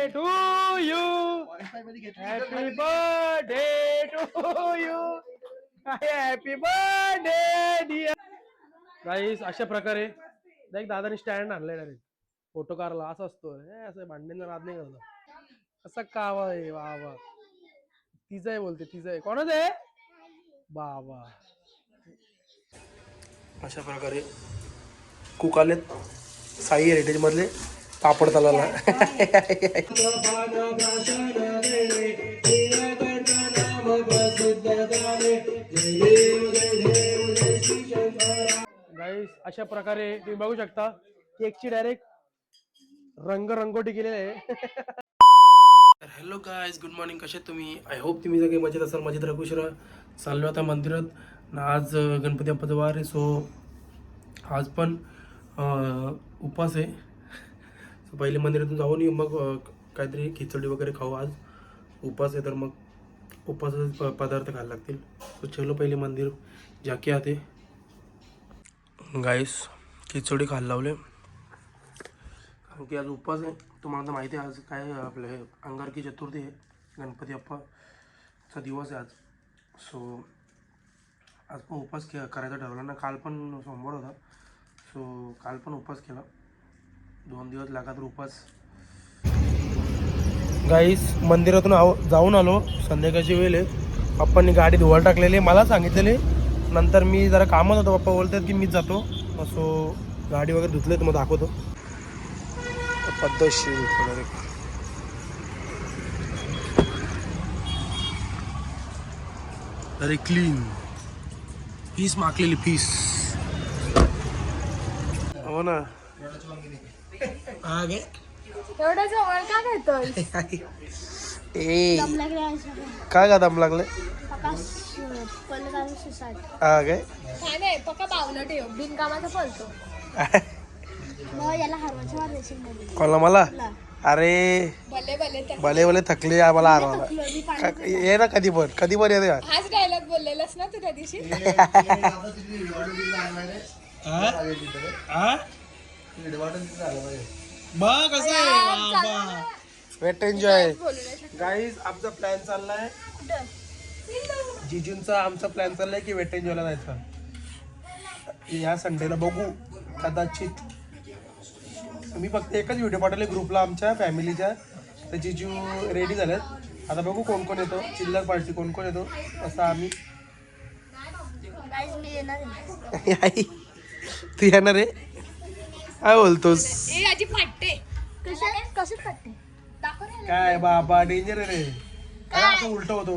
To you, happy birthday to you, happy birthday dear guys. अशा प्रकारे एक दादाने स्टँड आणलाय डायरेक्ट फोटो काढला. असं असतो असं भांडणीला नाद नाही करत. असं कावा आहे बाबा. तिचं आहे बोलते, तिचं आहे. कोणाच आहे बाबा. अशा प्रकारे कुक आलेत साई हेरिटेज मधले पापड तलाला. गाईस अशा प्रकारे तुम्ही बघू शकता केकची डायरेक्ट रंगरंगोटी केलेली आहे. Hello guys, good morning. कसे तुम्ही? आय होप तुम्ही सगळे मजेत असाल. मजेत राहू शरा. चाललो आता मंदिरात. आज गणपती बाप्पाचा वार आहे. सो आज पण उपवास आहे. सो पहिले मंदिरातून जाऊन येऊ, मग काहीतरी खिचडी वगैरे खाऊ. आज उपवास आहे तर मग उपवासाचे पदार्थ खायला लागतील. सो चलो पहिले मंदिर जाके आते. गाईस खिचडी खायला लावले कारण की आज उपवास आहे. तुम्हाला तर माहिती आहे आज काय आपलं हे अंगारकी चतुर्थी आहे. गणपती बाप्पाचा दिवस आहे आज. सो आज पण उपवास करायचा ठरवला ना. काल पण सोमवार होता. सो काल पण उपवास केला. 2 दिवस लगातार उपवास. गाईस मंदिरातून जाऊन आलो. संध्याकाळची वेळ आहे. पप्पांनी गाडी धुवायला टाकलेली. मला सांगितलेले, नंतर मी जरा कामात होतो. पप्पा बोलतात की मीच जातो. सो गाडी वगैरे धुतले तर मग दाखवतो. पद्धतशीर अरे क्लीन पीस माकलेली पीस. हो ना. एवढं जवळ का घेतोय? ए काय का दम लागले? हा काय नाही पक्का बावलं ठेव बिनकामाचा पळतो. कोणाला? मला? अरे भले भले भले भले थकले मला हरवाला. ये ना कधी पण येते. हाच डायलॉग बोललेलास ना तू त्या दिवशी. बघ कसं आहे. Wait enjoy guys. आमचा प्लॅन चाललाय जिजूंचा. आमचा प्लॅन चाललाय की वेट एन्जॉयला जायचा या संडेला. बघू कदाचित. मी फक्त एकच व्हिडिओ पाठवले ग्रुपला आमच्या फॅमिलीच्या. तर जिजू रेडी झालेत. आता बघू कोण कोण येतो. चिल्लर पार्टी कोण कोण येतो असं आम्ही. तू येणार आहे काय बोलतोस? काय बाबा डेंजर आहे रे. असं उलट होतो.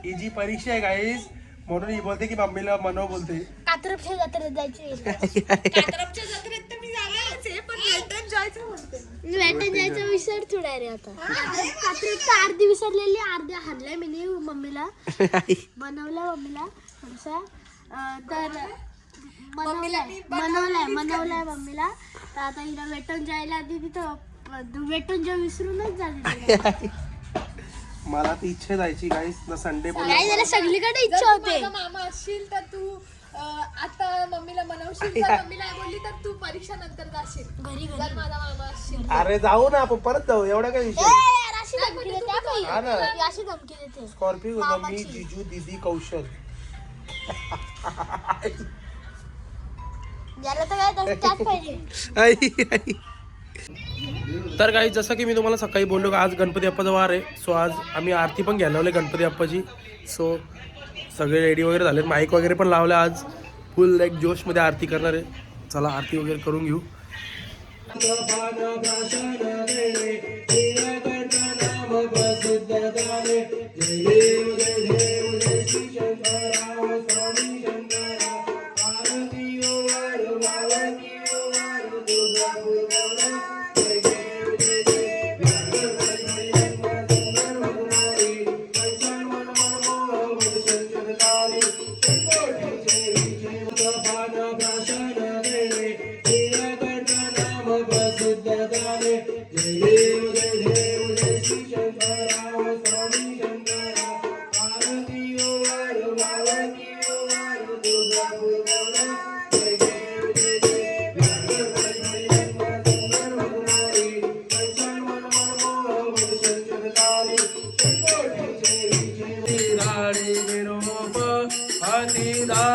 ही परीक्षा आहे गाईस म्हणून ही बोलते की मम्मीला मनव बोलते. कात्रपच्या जत्रेत जायची. कात्रपच्या जत्रेत तर मी जाणारच आहे पण वेटन जायचं विसर थोडा रे. आता कात्रपचा अर्धी विसरलेली अर्ध्या हाणलाय मी मम्मीला. बनवलं मम्मीला थोडसा तर मनवलाय मम्मीला. तर आता हिला वेटन जायला आधी तिथं वेटन जेव्हा विसरूनच झाली. मला ती इच्छा जायची गाईस ना. संडे सगळीकडे इच्छा होते. मामा असशील तर तू आता मम्मीला मनवशील. मम्मीला बोलली तर तू परीक्षा नंतर जाशील घरी. जर माझा मामा असशील. अरे जाऊ ना आपण परत जाऊ. एवढा काय विषय. अशी धमकी देते. स्कॉर्पिओ मी जिजू दीदी कौशल. याला तर काय त्याच पाहिजे. तर काही जसं की मी तुम्हाला सकाळी बोललो का आज गणपती बाप्पाचा वार आहे. सो आज आम्ही आरती पण घ्यायला लावले गणपती बाप्पाची. सो सगळे रेडी वगैरे झाले. माईक वगैरे पण लावले. आज फुल एक जोशमध्ये आरती करणार आहे. चला आरती वगैरे करून घेऊ.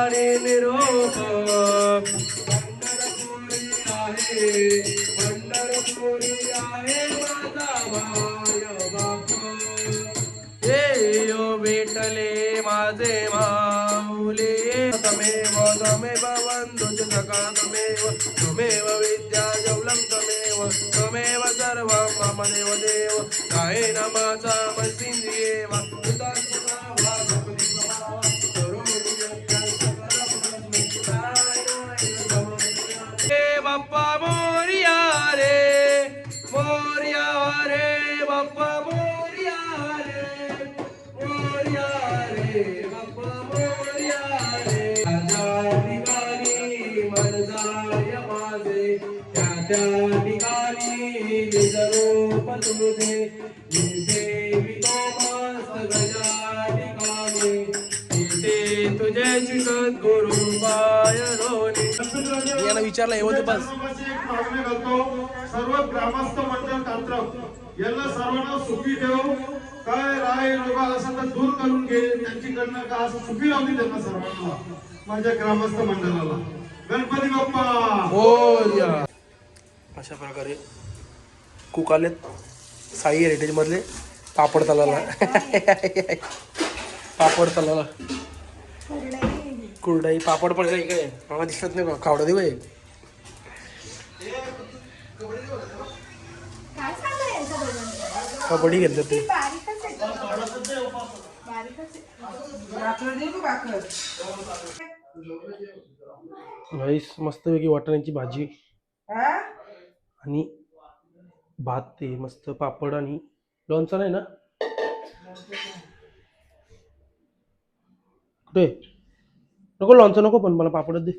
आणि निरोप पंढरपुरी आहे, पंढरपुरी आहे माझा माय बाप. ये यो विठले माझे माऊली, तमेव तमेव वंदुज सका तमेव, तमेव विद्या जवलं तमेव, तमेव सर्वं मम देव देव. गायेन माझा मनसिंद्रियेव कृतार्थ भावा गणपती भावा, करोमि यज्ञं सकलं हे बाप्पा मोरया रे बाप्पा मोरया रे बाप्पा मोरया रे. त्या ठिकाणी मन जाय माझे, त्या ठिकाणी निज रूप तुझे, देवी तो मस्त गजा ठिकाणी, इथे तुझे चिकन गुरु पाय धोनी. याला विचारलं येऊ बस. मागणी करतो सर्व ग्रामस्थ मंडळ तांत्रक यांना सर्वांना सुखी ठेव, काय राय रोग असेल तर दूर करून घे त्यांच्याकडनं, का असं सुखी लावली त्यांना सर्वांना, माझ्या ग्रामस्थ मंडळाला. गणपती बाप्पा मोरया. अशा प्रकारे कुक आलेत साई हेरिटेज मधले पापड तलाला. पापड तलाला कुरडाई पापड पण काही काय मला दिसत नाही का, खावडा देऊ आहे. कबड्डी घेतलं ते गाईस, मस्तपैकी वाटाण्याची भाजी आणि भात, ते मस्त पापड आणि लोणचं नाही ना कुठे, नको लोणचं नको, पण मला पापडच दे.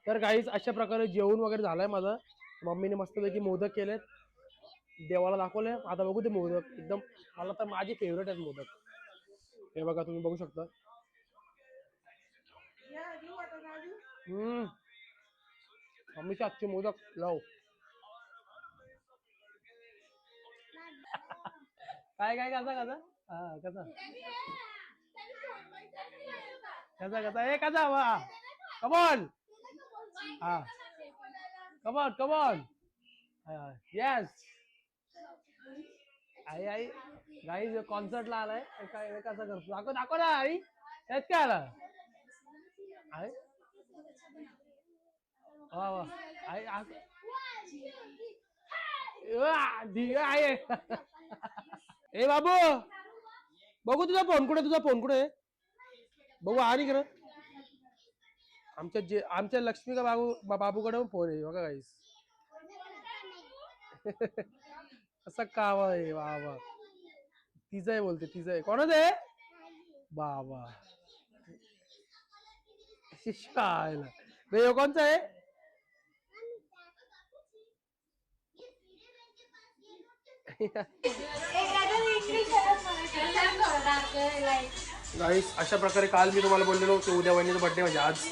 तर गाईस अशा प्रकारे जेवण वगैरे झालंय माझं. मम्मीने मस्तपैकी मोदक केलेत, देवाला दाखवले. आता बघू ते मोदक, एकदम मला तर माझी फेवरेट आहेत मोदक. हे बघा तुम्ही बघू शकता. मम्मीचे आजचे मोदक लाव. काय काय कसा कसा हा कसा कसा कसा ए कसा वा कमॉन हा कमॉन कमॉन येस. आई आई गाईज कॉन्सर्टला आलाय, काय कसं करतो दाखव दाखव ना आई. त्याच काय आला आई वा वा आई आहे. ए बाबू बघू तुझा फोन कुठे, तुझा फोन कुठे बघू. आणि खरं आमच्या लक्ष्मी का बाबूकडे फोन आहे बघा गाईस. असं का आहे बाबा, तिचं आहे बोलते, तिचं आहे. कोणाच आहे बाबा शिशायला रे, कोणचं आहे. गाईस अशा प्रकारे काल मी तुम्हाला बोललेलो की उद्या वहिनीचा बर्थडे म्हणजे आज,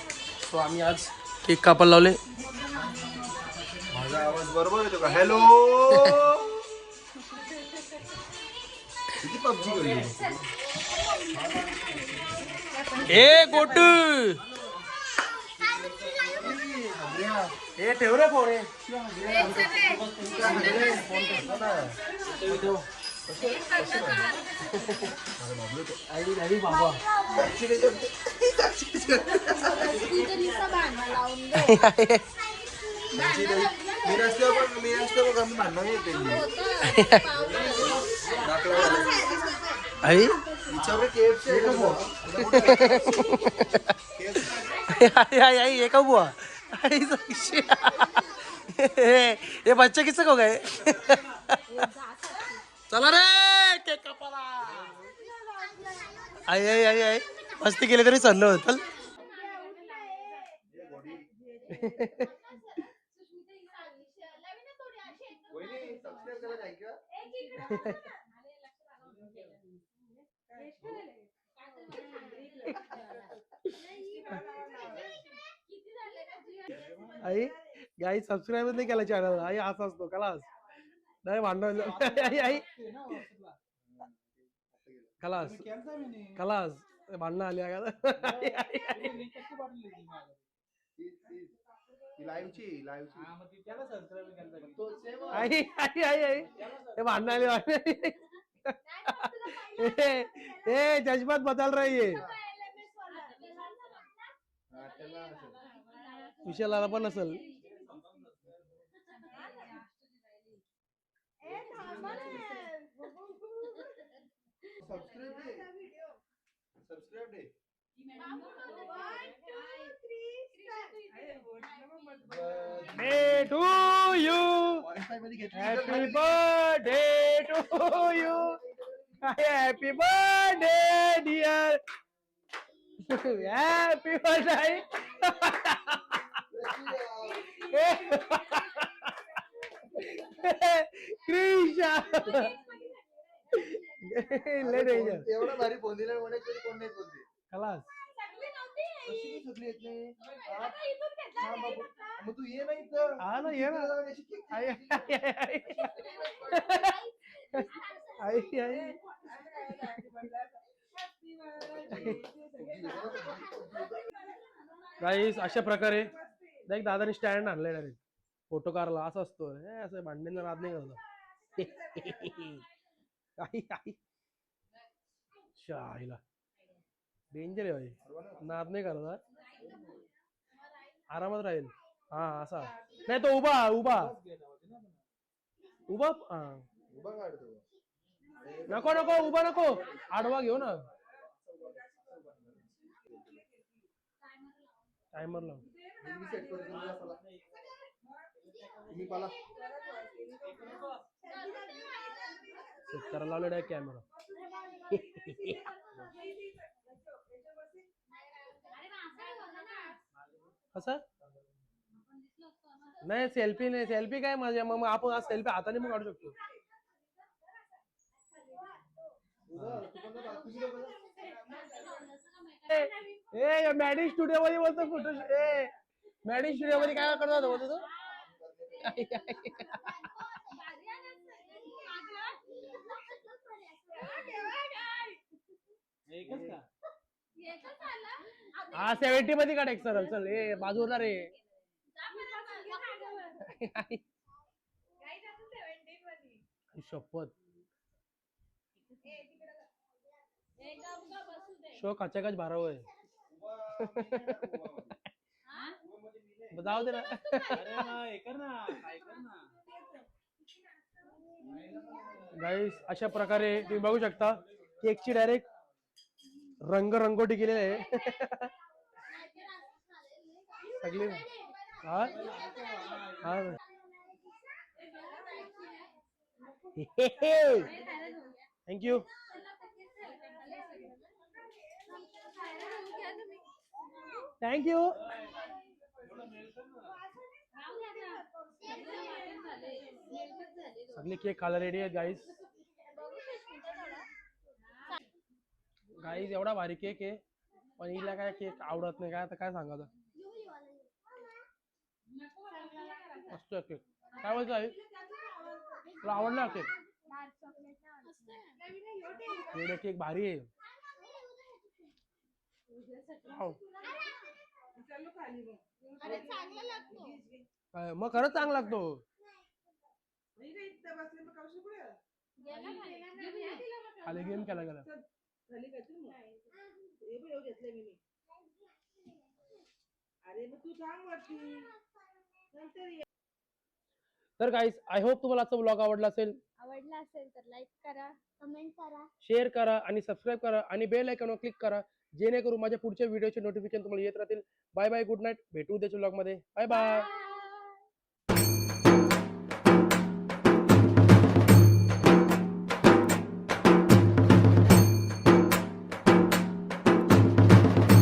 तो आम्ही आज केक कापायला लावले. माझा आवाज बरोबर येतो का. हॅलो किती पबजी करू ए गोटू हे ठेव रे फोन बाबा. आई आई ये कब हुआ ये बच्चे किससे हो गए. चला रे केक कापायला. आई आई आई आई मस्ती केली तरी चाललं होतं. आई गाई सबस्क्राईब नाही केला चॅनल. आई असा असतो खलास, नाही भांडण. आई आई खलास खलास भांडणं आली आहे का? आई आई आई आई हे भांडणं आली ए जज्बात बदल रही है. विशालाला पण असेल. Birthday to you. Happy birthday to you. Happy birthday dear. Happy birthday. Krisha. Let it एवढा भारी फोन दिला कोण नाही बोलते खलास. मग तू ये नाही तर हा ना ये ना. आई आई आई गाईस अशा प्रकारे एक दादाने स्टँड आणलाय डायरेक्ट फोटो काढला असं असतो हे असं भांडणीला नाद नाही करत. आई आई शाहीला डेंजर आहे भाई नाद नाही करत हा. आरामात राहील हा असा नाही तो उभा उभा उभा हा उभा काढतो नको नको उभा नको आडवा घेऊ ना टायमर लाव. मी सेट करतो मी पाला सेट करायला लावलेला आहे कॅमेरा. कसं नाही सेल्फी नाही सेल्फी काय माझ्या मग आपण आज सेल्फी हाताने पण काढू शकतो. ए मॅडी स्टुडिओ मध्ये बोलतो फोटो ए मॅडी स्टुडिओ मध्ये काय करत होता बोलतो तू. हा 70 मध्ये काढ एक सरळ चल ए बाजूला रे. शपथ शो कचाकच बाराव आहे. जाऊ दे ना. गाईस अशा प्रकारे तुम्ही बघू शकता केकची डायरेक्ट रंगरंगोटी केलेली आहे. सगळी हा हा थँक्यू. थँक्यू. सगळे केक खायला रेडी आहेत गाईस. गाईस एवढा भारी केक आहे पण हिला काय केक आवडत नाही काय आता काय सांगायचं. मस्त केक काय बोलतो आई तुला आवडला केक. एवढा केक भारी आहे. मग खरंच चांगला लागतो. खाली गेम केला गेला. तर गाईस आय होप तुम्हाला आजचा ब्लॉग आवडला असेल तर लाईक करा कमेंट करा शेअर करा आणि सबस्क्राईब करा आणि बेल आयकॉनवर क्लिक करा जेणेकरून माझ्या पुढच्या व्हिडिओचे नोटिफिकेशन तुम्हाला येत राहतील. बाय बाय गुड नाईट भेटू उद्याच्या ब्लॉग मध्ये. Bye bye.